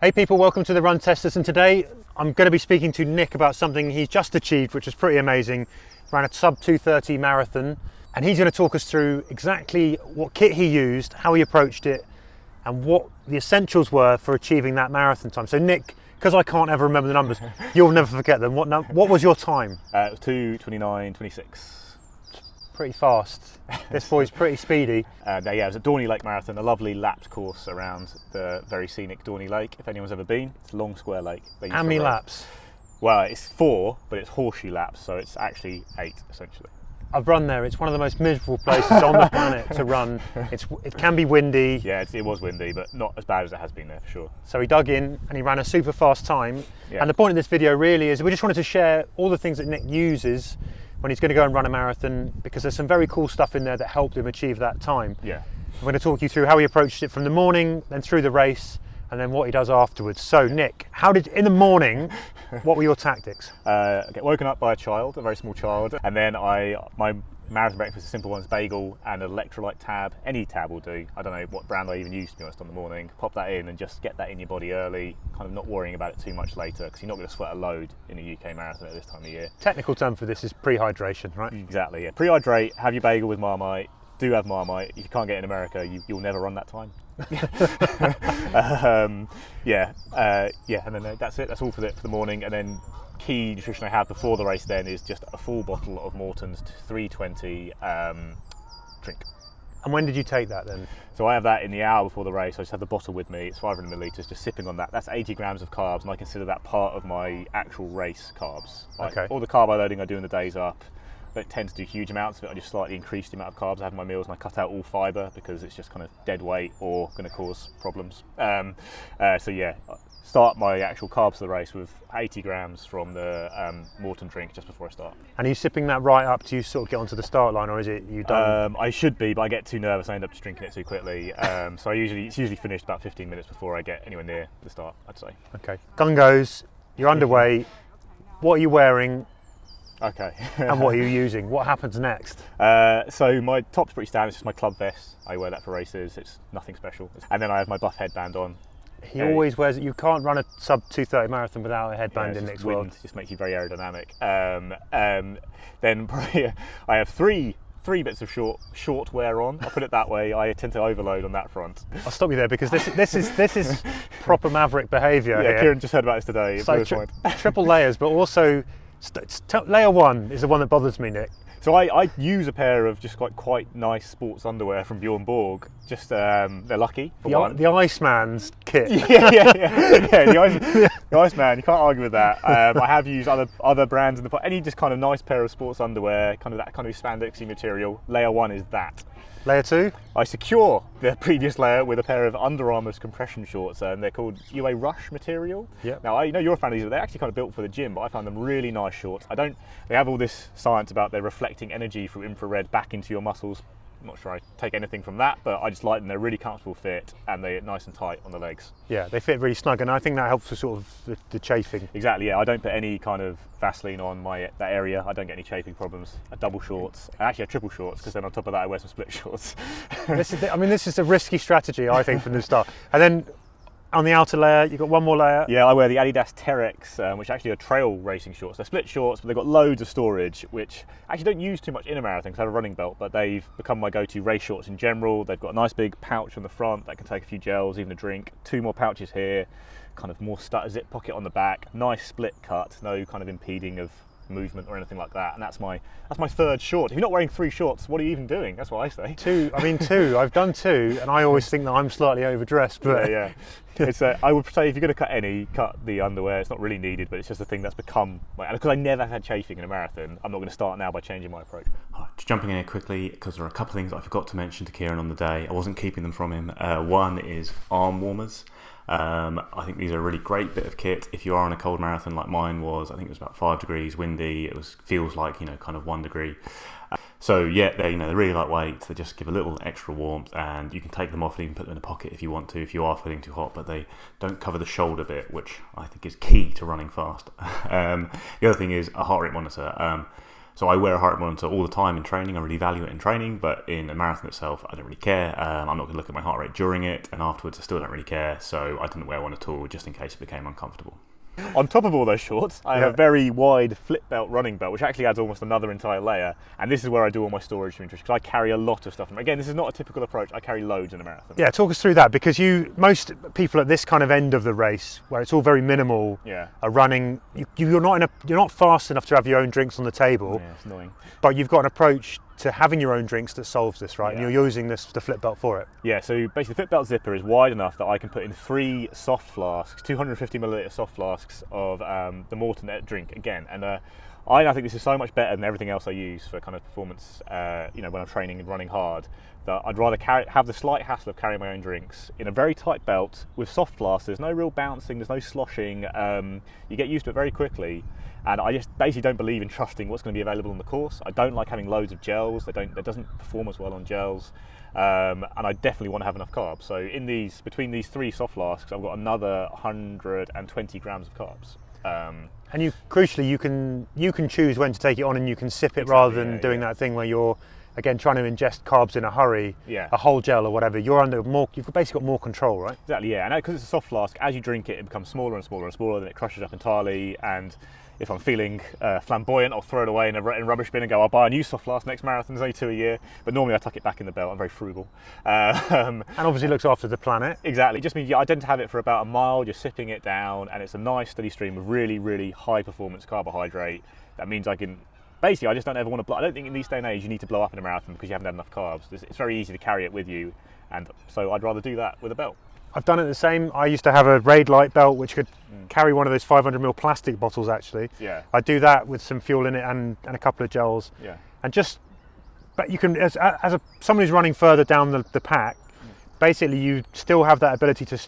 Hey people, welcome to the Run Testers, and today I'm going to be speaking to Nick about something he's just achieved, which is pretty amazing. Ran a sub 2:30 marathon, and he's going to talk us through exactly what kit he used, how he approached it, and what the essentials were for achieving that marathon time. So Nick, because I can't ever remember the numbers, you'll never forget them. What was your time? It was 2:29.26. Pretty fast. This boy's pretty speedy. Yeah, it was at Dorney Lake Marathon, a lovely lapped course around the very scenic Dorney Lake. If anyone's ever been, it's a long square lake. How many laps? Well, it's 4, but it's horseshoe laps, so it's actually 8 essentially. I've run there. It's one of the most miserable places on the planet to run. It can be windy. Yeah, it was windy, but not as bad as it has been there for sure. So he dug in and he ran a super fast time. Yeah. And the point of this video really is we just wanted to share all the things that Nick uses when he's going to go and run a marathon, because there's some very cool stuff in there that helped him achieve that time. Yeah. I'm going to talk you through how he approached it from the morning, then through the race, and then what he does afterwards. So Nick, in the morning, what were your tactics? I get woken up by a child, a very small child, and then my marathon breakfast is a simple one, it's bagel and an electrolyte tab. Any tab will do. I don't know what brand I even use, to be honest, on the morning. Pop that in and just get that in your body early, kind of not worrying about it too much later, because you're not going to sweat a load in a UK marathon at this time of year. Technical term for this is pre-hydration, right? Exactly, yeah. Pre-hydrate, have your bagel with Marmite. Do have Marmite. If you can't get in America, you'll never run that time. And then that's it. That's all for the morning. And then key nutrition I have before the race then is just a full bottle of Morton's 320 drink. And when did you take that then? So I have that in the hour before the race. I just have the bottle with me. It's 500 millilitres, just sipping on that. That's 80 grams of carbs, and I consider that part of my actual race carbs. Okay. All the carb loading I do in the days up, I don't tend to do huge amounts of it. I just slightly increase the amount of carbs I have in my meals, and I cut out all fibre because it's just kind of dead weight or going to cause problems. Start my actual carbs for the race with 80 grams from the Morton drink just before I start. And are you sipping that right up to you sort of get onto the start line, or is it you done? I should be, but I get too nervous. I end up just drinking it too quickly. So it's usually finished about 15 minutes before I get anywhere near the start, I'd say. Okay. Gun goes. You're underway. What are you wearing? Okay. And what are you using? What happens next? So my top's pretty standard. It's just my club vest. I wear that for races. It's nothing special. And then I have my buff headband on. He always wears it. You can't run a sub 2:30 marathon without a headband in Nick's world. It just makes you very aerodynamic. Then probably I have three bits of short wear on. I'll put it that way. I tend to overload on that front. I'll stop you there because this is proper maverick behaviour. Yeah, Kieran just heard about this today. So triple layers, but also layer 1 is the one that bothers me, Nick. So I use a pair of just quite nice sports underwear from Bjorn Borg. Just they're lucky. The Iceman's kit. Yeah. The Iceman. You can't argue with that. I have used other brands in the past. Any just kind of nice pair of sports underwear, kind of that kind of spandexy material. Layer 1 is that. Layer 2? I secure the previous layer with a pair of Under Armour's compression shorts, and they're called UA Rush material. Yeah. Now I know you're a fan of these, but they're actually kind of built for the gym, but I found them really nice shorts. They have all this science about they're reflecting energy through infrared back into your muscles. I'm not sure I take anything from that, but I just like them. They're really comfortable fit, and they're nice and tight on the legs. Yeah, they fit really snug, and I think that helps with sort of the chafing. Exactly, yeah. I don't put any kind of Vaseline on that area. I don't get any chafing problems. I double shorts. I actually have triple shorts, because then on top of that I wear some split shorts. This is a risky strategy, I think, from the start. And then on the outer layer, you've got one more layer. Yeah, I wear the Adidas Terex, which actually are trail racing shorts. They're split shorts, but they've got loads of storage, which I actually don't use too much in a marathon because I have a running belt, but they've become my go-to race shorts in general. They've got a nice big pouch on the front that can take a few gels, even a drink. 2 more pouches here, kind of more zip pocket on the back. Nice split cut, no kind of impeding of movement or anything like that, and that's my 3rd short. If you're not wearing 3 shorts, what are you even doing? That's what I say. 2. I've done 2, and I always think that I'm slightly overdressed. But yeah. It's I would say if you're going to cut the underwear. It's not really needed, but it's just a thing that's become because I never had chafing in a marathon. I'm not going to start now by changing my approach. Just jumping in here quickly, because there are a couple of things I forgot to mention to Kieran on the day. I wasn't keeping them from him. One is arm warmers. I think these are a really great bit of kit if you are on a cold marathon like mine was. I think it was about 5 degrees, windy. It feels like kind of 1 degree. So yeah, they're really lightweight. They just give a little extra warmth, and you can take them off and even put them in a pocket if you want to, if you are feeling too hot. But they don't cover the shoulder bit, which I think is key to running fast. The other thing is a heart rate monitor. So I wear a heart rate monitor all the time in training. I really value it in training, but in a marathon itself, I don't really care. I'm not going to look at my heart rate during it, and afterwards I still don't really care. So I didn't wear one at all, just in case it became uncomfortable. On top of all those shorts, I have a very wide flip belt running belt, which actually adds almost another entire layer. And this is where I do all my storage for nutrition, because I carry a lot of stuff. Again, this is not a typical approach. I carry loads in a marathon. Yeah, talk us through that, because most people at this kind of end of the race, where it's all very minimal, are running. You're not fast enough to have your own drinks on the table. Yeah, it's annoying. But you've got an approach to having your own drinks that solves this, right? Yeah. And you're using the flip belt for it. Yeah, so basically the flip belt zipper is wide enough that I can put in 3 soft flasks, 250 milliliter soft flasks of the Morton drink again. And I think this is so much better than everything else I use for kind of performance, when I'm training and running hard, that I'd rather have the slight hassle of carrying my own drinks in a very tight belt with soft flasks. There's no real bouncing, there's no sloshing. You get used to it very quickly. And I just basically don't believe in trusting what's going to be available on the course. I don't like having loads of gels. It doesn't perform as well on gels. And I definitely want to have enough carbs. So between these 3 soft flasks, I've got another 120 grams of carbs. And crucially, you can choose when to take it on, and you can sip it rather than doing that thing where you're, again, trying to ingest carbs in a hurry, a whole gel or whatever. You've basically got more control, right? Exactly, yeah. And because it's a soft flask, as you drink it, it becomes smaller and smaller and smaller, then it crushes up entirely. And if I'm feeling flamboyant, I'll throw it away in a rubbish bin and go, I'll buy a new soft flask next marathon. There's only 2 a year. But normally I tuck it back in the belt. I'm very frugal. And obviously looks after the planet. Exactly. It just means I tend to have it for about a mile, just sipping it down, and it's a nice steady stream of really, really high performance carbohydrate. That means I can... Basically, I just don't ever want to blow. I don't think in this day and age you need to blow up in a marathon because you haven't had enough carbs. It's very easy to carry it with you, and so I'd rather do that with a belt. I've done it the same. I used to have a Raid Light belt which could carry one of those 500ml plastic bottles actually. Yeah. I do that with some fuel in it and a couple of gels. Yeah. And but you can, as someone who's running further down the pack, basically you still have that ability to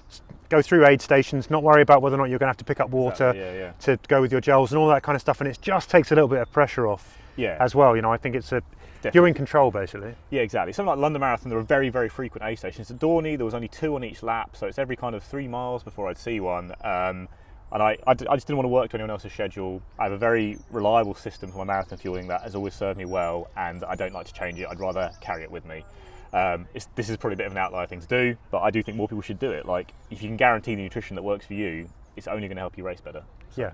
go through aid stations, not worry about whether or not you're going to have to pick up water to go with your gels and all that kind of stuff, and it just takes a little bit of pressure off as well. I think it's you're in control basically. Yeah, exactly. Something like London Marathon, there are very, very frequent aid stations. At Dorney, there was only 2 on each lap, so it's every kind of 3 miles before I'd see one. And I just didn't want to work to anyone else's schedule. I have a very reliable system for my marathon fueling that has always served me well, and I don't like to change it. I'd rather carry it with me. This is probably a bit of an outlier thing to do, but I do think more people should do it. Like, if you can guarantee the nutrition that works for you, it's only going to help you race better. Yeah.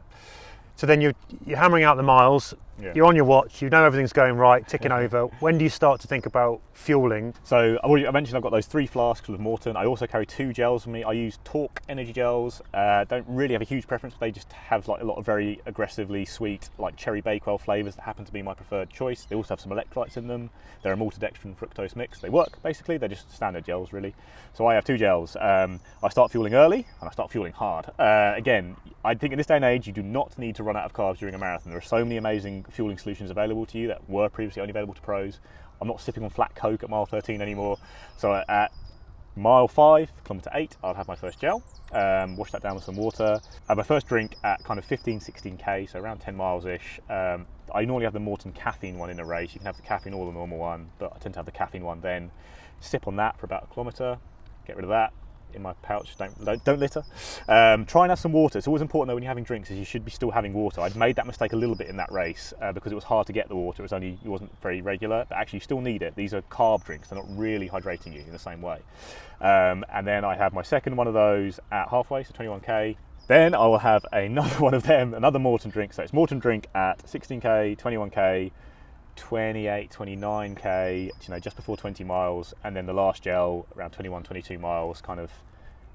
So then you're hammering out the miles, you're on your watch, you know everything's going right, ticking over. When do you start to think about fueling? So I mentioned I've got those 3 flasks of Morton. I also carry 2 gels with me. I use Torque energy gels. Don't really have a huge preference, but they just have like a lot of very aggressively sweet, like cherry Bakewell flavours that happen to be my preferred choice. They also have some electrolytes in them. They're a maltodextrin fructose mix. They work basically. They're just standard gels really. So I have 2 gels. I start fueling early and I start fueling hard. Again, I think in this day and age you do not need to run out of carbs during a marathon. There are so many amazing fueling solutions available to you that were previously only available to pros. I'm not sipping on flat Coke at mile 13 anymore. So at mile 5, kilometre 8, I'll have my first gel, wash that down with some water. Have my first drink at kind of 15-16k, so around 10 miles-ish. I normally have the Morton caffeine one in a race. You can have the caffeine or the normal one, but I tend to have the caffeine one then. Sip on that for about a kilometre, get rid of that. In my pouch, don't litter. Try and have some water. It's always important though when you're having drinks is you should be still having water. I'd made that mistake a little bit in that race because it was hard to get the water. It wasn't very regular, but actually you still need it. These are carb drinks. They're not really hydrating you in the same way. And then I have my second one of those at halfway, so 21k. Then I will have another one of them, another Morton drink. So it's Morton drink at 16k, 21k, 28, 29k, just before 20 miles, and then the last gel around 21, 22 miles, kind of,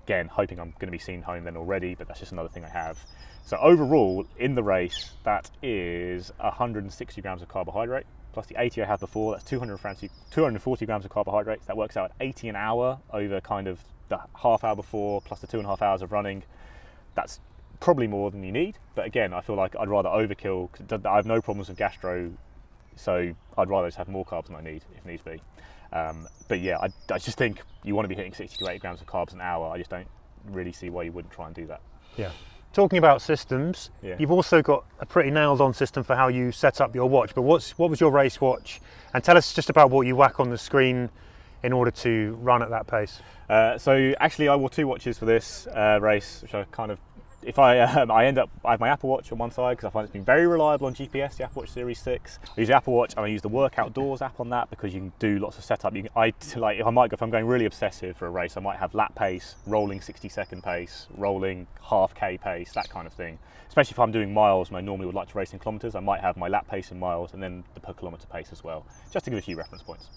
again, hoping I'm going to be seen home then already, but that's just another thing I have. So overall, in the race, that is 160 grams of carbohydrate, plus the 80 I had before, that's 240 grams of carbohydrates. That works out at 80 an hour over kind of the half hour before, plus the 2.5 hours of running. That's probably more than you need, but again, I feel like I'd rather overkill, because I have no problems with gastro. So I'd rather just have more carbs than I need, if needs be. But yeah, I just think you want to be hitting 60 to 80 grams of carbs an hour. I just don't really see why you wouldn't try and do that. Yeah. Talking about systems, you've also got a pretty nailed on system for how you set up your watch. But what was your race watch? And tell us just about what you whack on the screen in order to run at that pace. So actually I wore 2 watches for this race, which I kind of if I end up, I have my Apple Watch on one side because I find it's been very reliable on GPS, the Apple Watch Series 6. I use the Apple Watch and I use the Work Outdoors app on that because you can do lots of setup. If I'm going really obsessive for a race, I might have lap pace, rolling 60-second pace, rolling half K pace, that kind of thing. Especially if I'm doing miles and I normally would like to race in kilometres, I might have my lap pace in miles and then the per kilometre pace as well, just to give a few reference points.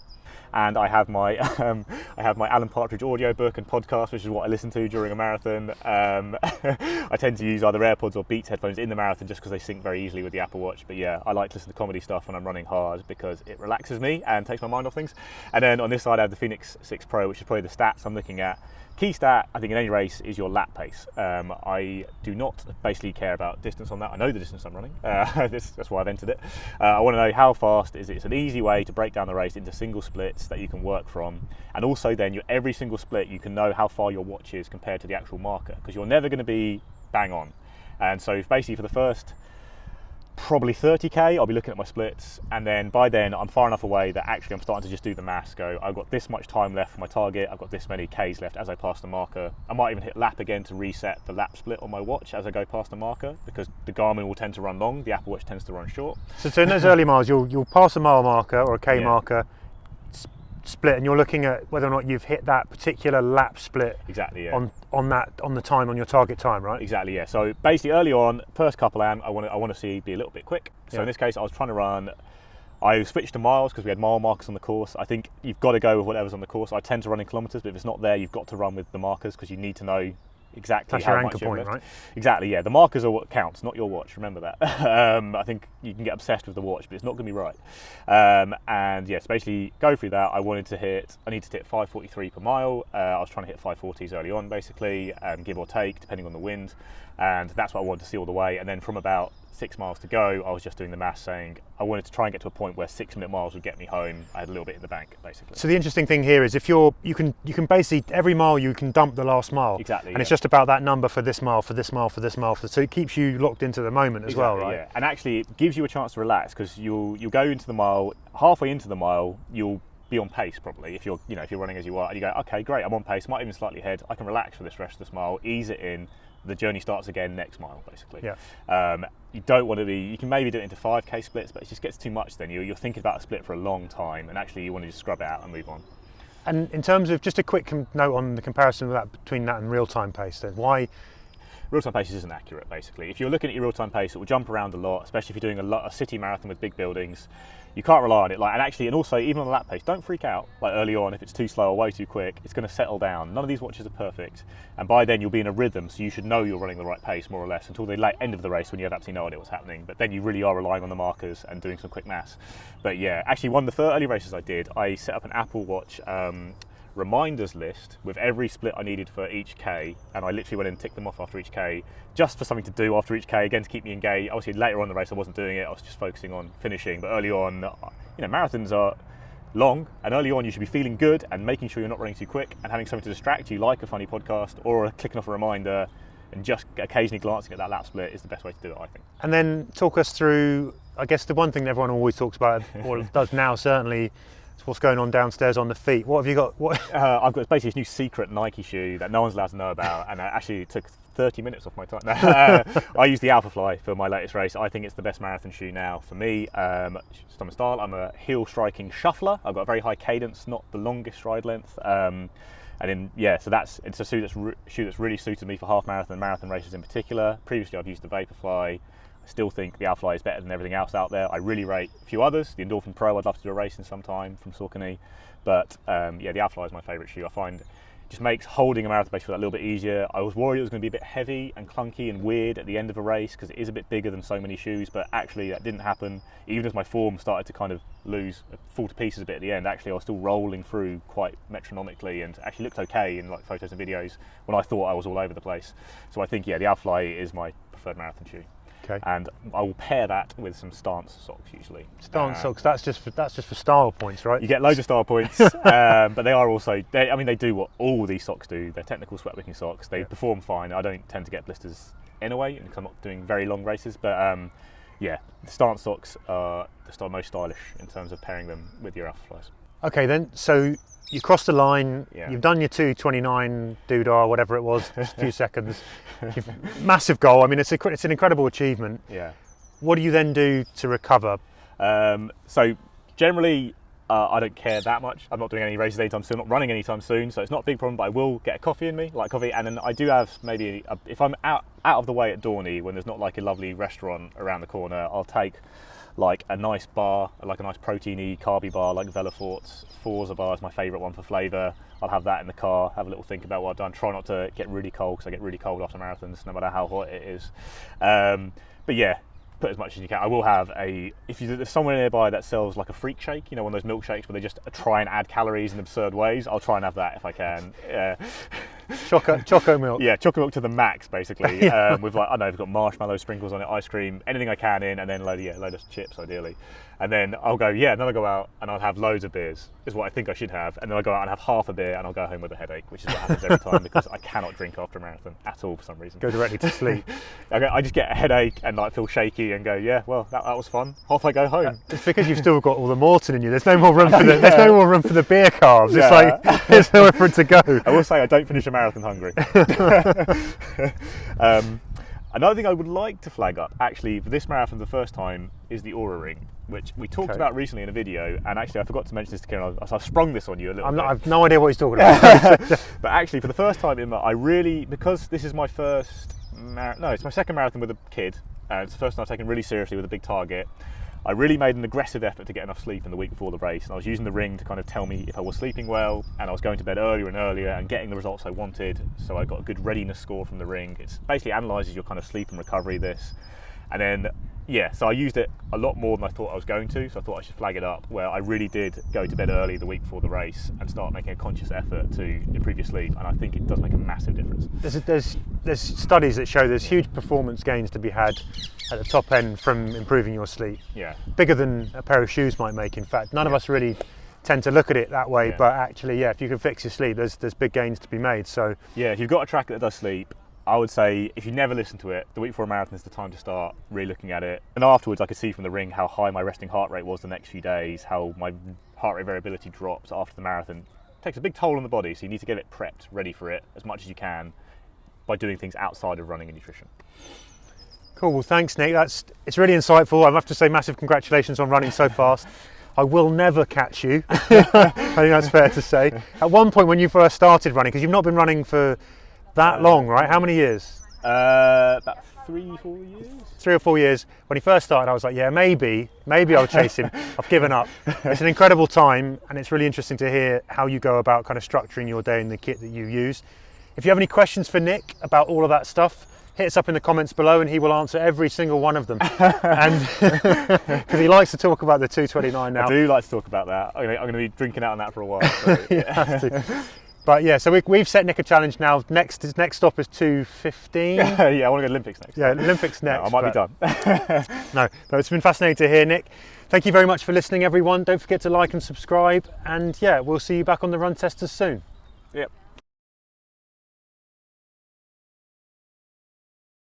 And I have my Alan Partridge audiobook and podcast, which is what I listen to during a marathon. I tend to use either AirPods or Beats headphones in the marathon just because they sync very easily with the Apple Watch. But yeah, I like to listen to comedy stuff when I'm running hard because it relaxes me and takes my mind off things. And then on this side I have the Phoenix 6 Pro, which is probably the stats I'm looking at. Key stat, I think, in any race is your lap pace. I do not basically care about distance on that. I know the distance I'm running. That's why I've entered it. I want to know how fast is it. It's an easy way to break down the race into single splits that you can work from. And also then, every single split, you can know how far your watch is compared to the actual marker, because you're never going to be bang on. And so basically for the first probably 30k, I'll be looking at my splits, and then by then I'm far enough away that actually I'm starting to just do the maths, go, I've got this much time left for my target, I've got this many Ks left as I pass the marker. I might even hit lap again to reset the lap split on my watch as I go past the marker, because the Garmin will tend to run long, the Apple Watch tends to run short. So in those early miles, you'll pass a mile marker or a K marker, split, and you're looking at whether or not you've hit that particular lap split. Exactly, yeah. on the time, on your target time, right? Exactly, yeah. So basically early on, first couple I want to see be a little bit quick. So in this case I was trying to run, I switched to miles because we had mile markers on the course. I think you've got to go with whatever's on the course. I tend to run in kilometres, but if it's not there, you've got to run with the markers because you need to know exactly that's how your much anchor you've point, left. right? Exactly, yeah. The markers are what counts, not your watch. Remember that. I think you can get obsessed with the watch, but it's not going to be right. And yes, basically go through that. I needed to hit 5:43 per mile. I was trying to hit 5:40s early on, basically, give or take, depending on the wind. And that's what I wanted to see all the way. And then from about 6 miles to go, I was just doing the maths, saying I wanted to try and get to a point where 6-minute miles would get me home. I had a little bit in the bank, basically. So the interesting thing here is if you can basically every mile you can dump the last mile. Exactly. And it's just about that number for this mile, for this mile, for this mile. So it keeps you locked into the moment as well, right? Yeah. And actually it gives you a chance to relax because you'll go into the mile, halfway into the mile, you'll be on pace probably if you're running as you are, and you go, okay, great, I'm on pace, might even slightly ahead, I can relax for this rest of this mile, ease it in. The journey starts again next mile, basically. Yeah. You don't want to be, you can maybe do it into 5k splits, but it just gets too much then. You're thinking about a split for a long time, and actually you want to just scrub it out and move on. And in terms of, just a quick note on the comparison of that, between that and real-time pace then, why? Real-time pace isn't accurate, basically. If you're looking at your real-time pace, it will jump around a lot, especially if you're doing a city marathon with big buildings. You can't rely on it. And also, even on the lap pace, don't freak out. Early on, if it's too slow or way too quick, it's going to settle down. None of these watches are perfect, and by then you'll be in a rhythm, so you should know you're running the right pace, more or less, until the end of the race when you have absolutely no idea what's happening. But then you really are relying on the markers and doing some quick maths. But yeah, actually, one of the early races I did, I set up an Apple Watch reminders list with every split I needed for each K, and I literally went in and ticked them off after each K, just for something to do after each K, again to keep me engaged. Obviously later on in the race I wasn't doing it, I was just focusing on finishing, but early on, marathons are long, and early on you should be feeling good and making sure you're not running too quick and having something to distract you, like a funny podcast or clicking off a reminder, and just occasionally glancing at that lap split is the best way to do it, I think. And then talk us through, I guess the one thing that everyone always talks about, or does now certainly, is what's going on downstairs on the feet. What have you got? I've got basically this new secret Nike shoe that no one's allowed to know about, and actually it took 30 minutes off my time. I use the Alphafly for my latest race. I think it's the best marathon shoe now for me. Just on my style, I'm a heel striking shuffler. I've got a very high cadence, not the longest stride length. So it's a shoe that's really suited me for half marathon and marathon races in particular. Previously I've used the Vaporfly. I still think the Alphafly is better than everything else out there. I really rate a few others. The Endorphin Pro, I'd love to do a race in some time from Saucony. But the Alphafly is my favourite shoe. I find it just makes holding a marathon race feel a little bit easier. I was worried it was going to be a bit heavy and clunky and weird at the end of a race because it is a bit bigger than so many shoes, but actually that didn't happen. Even as my form started to kind of fall to pieces a bit at the end, actually I was still rolling through quite metronomically and actually looked okay in photos and videos when I thought I was all over the place. So I think, the Alphafly is my preferred marathon shoe. Okay. And I will pair that with some stance socks usually. Stance socks, that's just for style points, right? You get loads of style points, but they are also, they do what all these socks do. They're technical sweat wicking socks. They perform fine. I don't tend to get blisters anyway, because I'm not doing very long races, but the stance socks are the most stylish in terms of pairing them with your Alphaflies. Okay then, so you crossed the line, Yeah. you've done your 2:29 doodah, whatever it was, just a few seconds. Massive goal. I mean, it's an incredible achievement. Yeah. What do you then do to recover? So generally, I don't care that much. I'm not doing any races anytime soon, not running anytime soon, so it's not a big problem, but I will get a coffee in me, like coffee, and then I do have maybe, if I'm out of the way at Dorney, when there's not like a lovely restaurant around the corner, I'll take like a nice bar, like a nice proteiny, carby bar, like Vaporfly's Forza bar is my favourite one for flavour. I'll have that in the car, have a little think about what I've done, try not to get really cold, because I get really cold after marathons, no matter how hot it is. But yeah, put as much as you can. I will have if there's somewhere nearby that sells like a freak shake, you know, one of those milkshakes where they just try and add calories in absurd ways, I'll try and have that if I can. Choco milk. Yeah, chocolate milk to the max, basically. With like, I don't know, I've got marshmallow sprinkles on it, ice cream, anything I can in, and then load of chips, ideally. And then I'll go, then I'll go out and I'll have loads of beers, is what I think I should have. And then I'll go out and have half a beer and I'll go home with a headache, which is what happens every time, because I cannot drink after a marathon at all for some reason. Go directly to sleep. I just get a headache and like feel shaky and go, that was fun. Off I go home. It's because you've still got all the Morton in you. There's no more room for there's no more room for the beer carbs. Yeah. It's like there's nowhere for it to go. I will say I don't finish a marathon hungry. Another thing I would like to flag up, actually, for this marathon the first time, is the Aura Ring, which we talked about recently in a video, and actually I forgot to mention this to Kieran, so I've sprung this on you a little bit. I've no idea what he's talking about. But actually, for the first time because this is my it's my second marathon with a kid, and it's the first time I've taken really seriously with a big target. I really made an aggressive effort to get enough sleep in the week before the race, and I was using the ring to kind of tell me if I was sleeping well, and I was going to bed earlier and earlier and getting the results I wanted, so I got a good readiness score from the ring. It basically analyses your kind of sleep and recovery, this. And then, so I used it a lot more than I thought I was going to, so I thought I should flag it up, where I really did go to bed early the week before the race and start making a conscious effort to improve your sleep, and I think it does make a massive difference. There's studies that show there's huge performance gains to be had at the top end from improving your sleep. Yeah. Bigger than a pair of shoes might make, in fact. None of us really tend to look at it that way, but actually, if you can fix your sleep, there's big gains to be made. So yeah, if you've got a tracker that does sleep, I would say if you never listen to it, the week before a marathon is the time to start really looking at it. And afterwards, I could see from the ring how high my resting heart rate was the next few days, how my heart rate variability drops after the marathon. It takes a big toll on the body, so you need to get it prepped, ready for it as much as you can by doing things outside of running and nutrition. Cool, well thanks Nick, it's really insightful. I have to say massive congratulations on running so fast. I will never catch you, I think that's fair to say. At one point when you first started running, because you've not been running for that long, right? How many years? About 3-4 years. 3 or 4 years. When he first started, I was like, maybe I'll chase him. I've given up. It's an incredible time, and it's really interesting to hear how you go about kind of structuring your day and the kit that you use. If you have any questions for Nick about all of that stuff, hit us up in the comments below and he will answer every single one of them. And because he likes to talk about the 2:29 now. I do like to talk about that. I'm going to be drinking out on that for a while. So, yeah. But so we've set Nick a challenge now. Next stop is 2:15. Yeah, I want to go to Olympics next. Yeah, Olympics next. No, I might be done. No, it's been fascinating to hear, Nick. Thank you very much for listening, everyone. Don't forget to like and subscribe. And we'll see you back on the Run Testers soon. Yep.